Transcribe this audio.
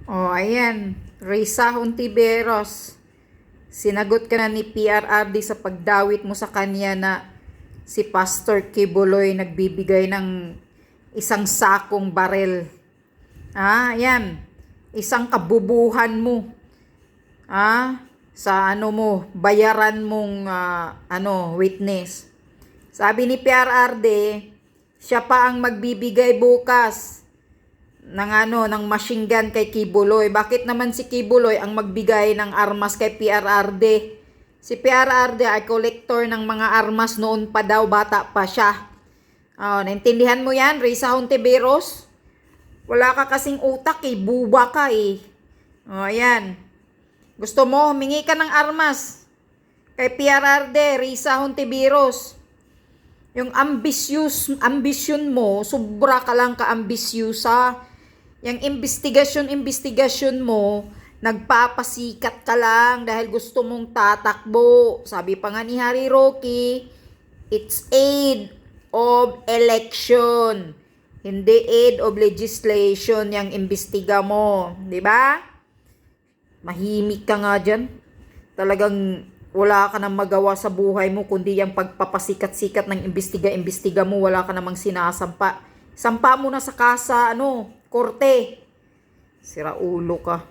Oh, ayan. Risa Hontiveros. Sinagot ka na ni PRRD sa pagdawit mo sa kanya na si Pastor Kibuloy nagbibigay ng isang sakong barel. Ayan. Isang kabubuhan mo. Sa bayaran mong witness. Sabi ni PRRD, siya pa ang magbibigay bukas ng machine gun kay Kibuloy. Bakit naman si Kibuloy ang magbigay ng armas kay PRRD? Si PRRD ay collector ng mga armas noon pa daw, bata pa siya. Naintindihan mo yan, Risa Hontiveros? Wala ka kasing utak buba ka ayan. Gusto mo, humingi ka ng armas kay PRRD, Risa Hontiveros. Yung ambisyon mo, sobra ka lang ka-ambisyosa. Yung investigasyon mo, nagpapasikat ka lang dahil gusto mong tatakbo. Sabi pa nga ni Harry Roque, it's aid of election, hindi aid of legislation yung imbestiga mo. Diba? Mahimik ka nga dyan. Talagang wala ka nang magawa sa buhay mo kundi yung pagpapasikat-sikat ng imbestiga mo. Wala ka namang sinasampa. Sampa mo na sa korte. Sira ulo ka.